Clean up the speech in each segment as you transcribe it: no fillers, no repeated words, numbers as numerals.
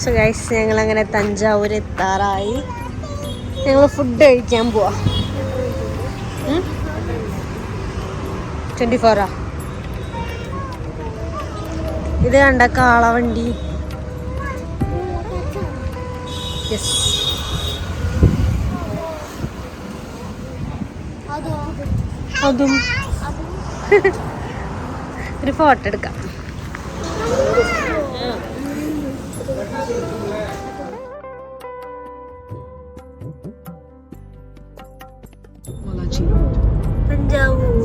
So guys ഞങ്ങളങ്ങനെ തഞ്ചാവൂർ എത്താറായി. ഞങ്ങൾ ഫുഡ് കഴിക്കാൻ പോവാ. 24 ഇത് കണ്ട കാളവണ്ടി. യെസ്, അതും ഒരു ഫോട്ടോ എടുക്കാം. തഞ്ചാവൂർ.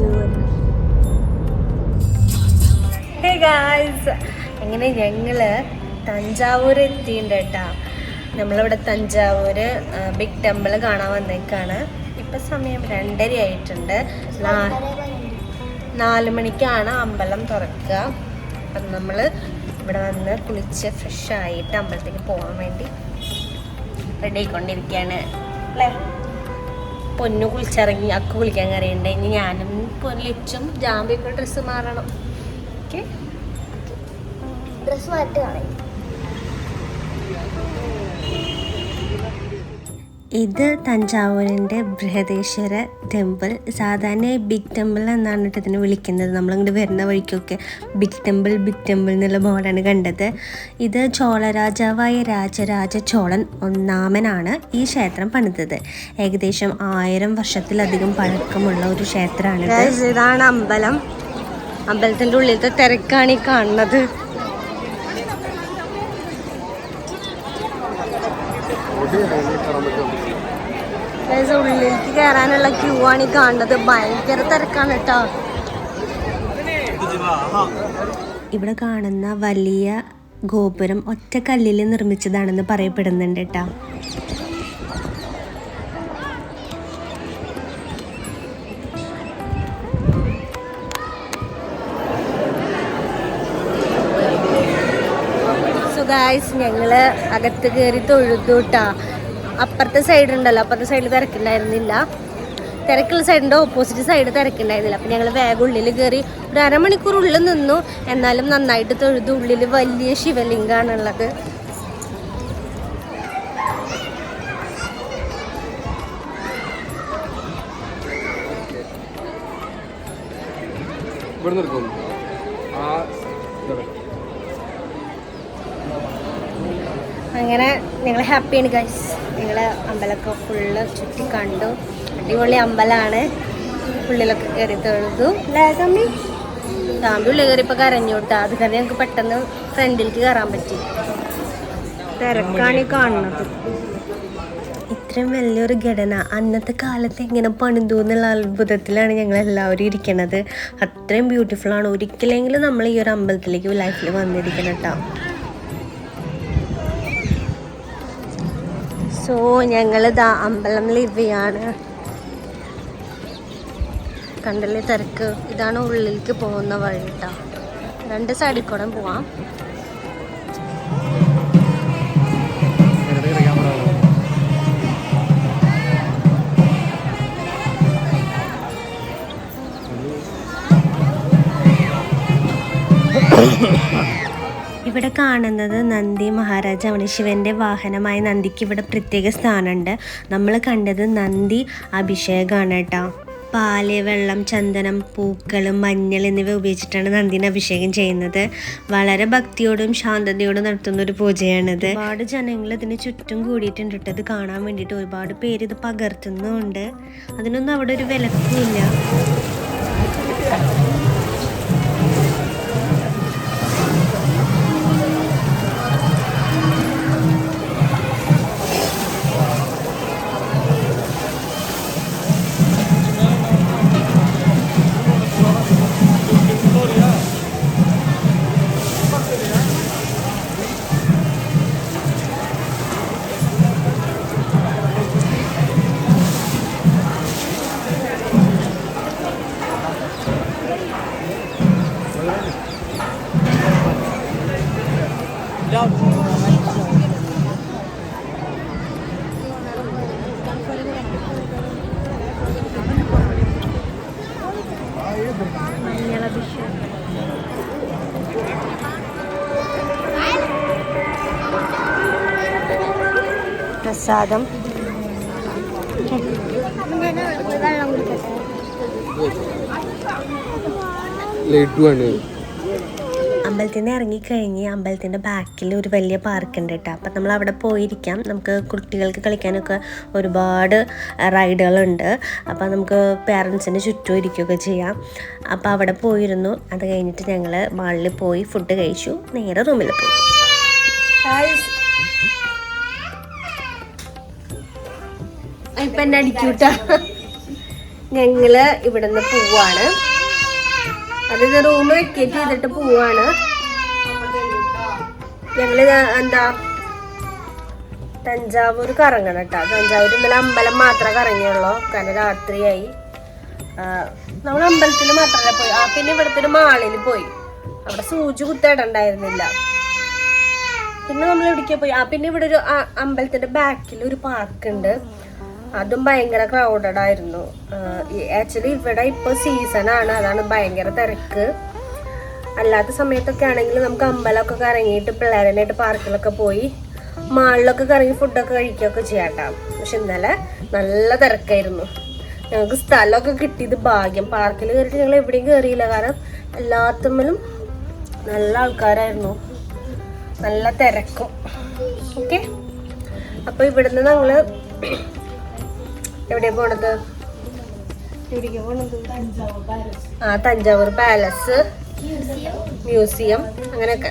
ഹേ ഗായ്സ്, അങ്ങനെ ഞങ്ങള് തഞ്ചാവൂർ എത്തിയിട്ടുണ്ട് കേട്ടാ. നമ്മളിവിടെ തഞ്ചാവൂർ ബിഗ് ടെമ്പിൾ കാണാൻ വന്നേക്കാണ്. ഇപ്പം സമയം 2:30 ആയിട്ടുണ്ട്. 4 മണിക്കാണ് അമ്പലം തുറക്കുക. അപ്പം നമ്മൾ ഇവിടെ വന്ന് കുളിച്ച് ഫ്രഷ് ആയിട്ട് അമ്പലത്തേക്ക് പോകാൻ വേണ്ടി റെഡി ആയിക്കൊണ്ടിരിക്കുകയാണ് അല്ലേ. പൊന്നു കുളിച്ചിറങ്ങി, അക്കു കുളിക്കാൻ കറിയുണ്ട്. ഇനി ഞാനും പൊന്നിച്ചും ജാമ്പിയൊക്കെ ഡ്രസ്സ് മാറണം. ഓക്കെ, ഡ്രസ്സ് മാറ്റി കാണാം. ഇത് തഞ്ചാവൂരിൻ്റെ ബൃഹദേശ്വര ടെമ്പിൾ. സാധാരണ ബിഗ് ടെമ്പിൾ എന്നാണ് കേട്ടോ ഇതിനെ വിളിക്കുന്നത്. നമ്മളിങ്ങോട്ട് വരുന്ന വഴിക്കൊക്കെ ബിഗ് ടെമ്പിൾ എന്നുള്ള ബോർഡാണ് കണ്ടത്. ഇത് ചോളരാജാവായ രാജരാജ ചോളൻ 1-ാമനാണ് ഈ ക്ഷേത്രം പണിതത്. ഏകദേശം 1000 വർഷത്തിലധികം പഴക്കമുള്ള ഒരു ക്ഷേത്രമാണ്. ഇതാണ് അമ്പലം. അമ്പലത്തിൻ്റെ ഉള്ളിലത്തെ തിരക്കാണ് ഈ കാണുന്നത്. ഉള്ളിലേക്ക് കയറാനുള്ള ക്യൂ ആണ് ഈ കാണുന്നത്. ഭയങ്കര തിരക്കാണ് കേട്ടോ. ഇവിടെ കാണുന്ന വലിയ ഗോപുരം ഒറ്റ കല്ലിൽ നിർമ്മിച്ചതാണെന്ന് പറയപ്പെടുന്നുണ്ട് കേട്ടോ. സോ ഗായ്സ്, ഞങ്ങള് അകത്ത് കയറി തൊഴുതു കേട്ടോ. അപ്പുറത്തെ സൈഡ് ഉണ്ടല്ലോ, അപ്പുറത്തെ സൈഡിൽ തിരക്കുണ്ടായിരുന്നില്ല. തിരക്കുള്ള സൈഡിൻ്റെ ഓപ്പോസിറ്റ് സൈഡ് തിരക്കുണ്ടായിരുന്നില്ല. അപ്പം ഞങ്ങൾ വേഗം ഉള്ളിൽ കയറി ഒരു അരമണിക്കൂർ ഉള്ളിൽ നിന്നു. എന്നാലും നന്നായിട്ട് തൊഴുതു. ഉള്ളിൽ വലിയ ശിവലിംഗമാണുള്ളത്. അങ്ങനെ ഞങ്ങൾ ഹാപ്പിയാണ് ഗൈസ്. ഞങ്ങൾ അമ്പലമൊക്കെ ഫുള്ള് ചുറ്റി കണ്ടു. അടിപൊളി അമ്പലമാണ്. ഉള്ളിലൊക്കെ കയറി തൊഴുതു. തമ്പി ഉള്ളിൽ കയറിയപ്പോൾ കരഞ്ഞു കേട്ടോ. അത് കാരണം ഞങ്ങൾക്ക് പെട്ടെന്ന് ഫ്രണ്ടിലേക്ക് കയറാൻ പറ്റി. തിരക്കാണ് ഈ കാണുന്നത്. ഇത്രയും വലിയൊരു ഘടന അന്നത്തെ കാലത്ത് എങ്ങനെ പണിതു എന്നുള്ള അത്ഭുതത്തിലാണ് ഞങ്ങൾ എല്ലാവരും ഇരിക്കണത്. അത്രയും ബ്യൂട്ടിഫുള്ളാണ്. ഒരിക്കലെങ്കിലും നമ്മൾ ഈ ഒരു അമ്പലത്തിലേക്ക് ലൈഫിൽ വന്നിരിക്കണം കേട്ടോ. സോ ഞങ്ങളിതാ അമ്പലം ലീവ് ചെയ്യാണ്. കണ്ടല്ലേ തിരക്ക്. ഇതാണ് ഉള്ളിലേക്ക് പോകുന്ന വഴി കേട്ടോ. 2 സൈഡിൽ കൂടെ പോവാം. ഇവിടെ കാണുന്നത് നന്ദി മഹാരാജാവാണ്. ശിവൻ്റെ വാഹനമായ നന്ദിക്ക് ഇവിടെ പ്രത്യേക സ്ഥാനമുണ്ട്. നമ്മൾ കണ്ടത് നന്ദി അഭിഷേകമാണ് കേട്ടോ. പാല്, വെള്ളം, ചന്ദനം, പൂക്കൾ, മഞ്ഞൾ എന്നിവ ഉപയോഗിച്ചിട്ടാണ് നന്ദിനെ അഭിഷേകം ചെയ്യുന്നത്. വളരെ ഭക്തിയോടും ശാന്തതയോടും നടത്തുന്ന ഒരു പൂജയാണിത്. ഒരുപാട് ജനങ്ങൾ ഇതിന് ചുറ്റും കൂടിയിട്ടുണ്ട് കേട്ടോ. ഇത് കാണാൻ വേണ്ടിയിട്ട് ഒരുപാട് പേര് ഇത് പകർത്തുന്നുമുണ്ട്. അതിനൊന്നും അവിടെ ഒരു വിലക്കുമില്ല. പ്രസാദം. അമ്പലത്തിൽ നിന്ന് ഇറങ്ങിക്കഴിഞ്ഞ് അമ്പലത്തിൻ്റെ ബാക്കിൽ ഒരു വലിയ പാർക്ക് ഉണ്ട് കേട്ടോ. അപ്പം നമ്മൾ അവിടെ പോയിരിക്കാം. നമുക്ക് കുട്ടികൾക്ക് കളിക്കാനൊക്കെ ഒരുപാട് റൈഡുകളുണ്ട്. അപ്പോൾ നമുക്ക് പേരൻസിന് ചുറ്റും ഇരിക്കുകയൊക്കെ ചെയ്യാം. അപ്പോൾ അവിടെ പോയിരുന്നു. അത് കഴിഞ്ഞിട്ട് ഞങ്ങൾ മാളിൽ പോയി ഫുഡ് കഴിച്ചു. നേരെ റൂമിൽ പോയി. ഇപ്പം എന്നെ അടിക്കൂട്ടാ. ഞങ്ങൾ ഇവിടെ നിന്ന് പോവാണ്. അതായത് റൂം വെക്കേറ്റ് ചെയ്തിട്ട് പോവാണ്. ഞങ്ങള് എന്താ തഞ്ചാവൂർ കറങ്ങണം കേട്ടോ. തഞ്ചാവൂർ ഇന്നലെ അമ്പലം മാത്രമേ കറങ്ങിയുള്ളൂ, കാരണം രാത്രിയായി. നമ്മൾ അമ്പലത്തിൽ മാത്രമല്ല പോയി. പിന്നെ ഇവിടുത്തെ ഒരു മാളിൽ പോയി. അവിടെ സൂചി കുത്തേടണ്ടായിരുന്നില്ല. പിന്നെ നമ്മൾ എവിടേക്കാ പോയി. പിന്നെ ഇവിടെ ഒരു അമ്പലത്തിന്റെ ബാക്കിൽ ഒരു പാർക്ക് ഉണ്ട്. അതും ഭയങ്കര ക്രൗഡഡ് ആയിരുന്നു. ആക്ച്വലി ഇവിടെ ഇപ്പോൾ സീസണാണ്, അതാണ് ഭയങ്കര തിരക്ക്. അല്ലാത്ത സമയത്തൊക്കെ ആണെങ്കിൽ നമുക്ക് അമ്പലമൊക്കെ കറങ്ങിയിട്ട് പിള്ളേരനായിട്ട് പാർക്കിലൊക്കെ പോയി മാളിലൊക്കെ കറങ്ങി ഫുഡൊക്കെ കഴിക്കുകയൊക്കെ ചെയ്യാട്ടോ. പക്ഷെ ഇന്നലെ നല്ല തിരക്കായിരുന്നു. ഞങ്ങൾക്ക് സ്ഥലമൊക്കെ കിട്ടിയത് ഭാഗ്യം. പാർക്കിൽ കയറിയിട്ട് ഞങ്ങൾ എവിടെയും കയറിയില്ല, കാരണം എല്ലാത്തമ്മലും നല്ല ആൾക്കാരായിരുന്നു, നല്ല തിരക്കും. ഓക്കെ, അപ്പോൾ ഇവിടുന്ന് ഞങ്ങൾ എവിടെയാ പോണത്? തഞ്ചാവൂർ പാലസ്, മ്യൂസിയം, അങ്ങനെയൊക്കെ.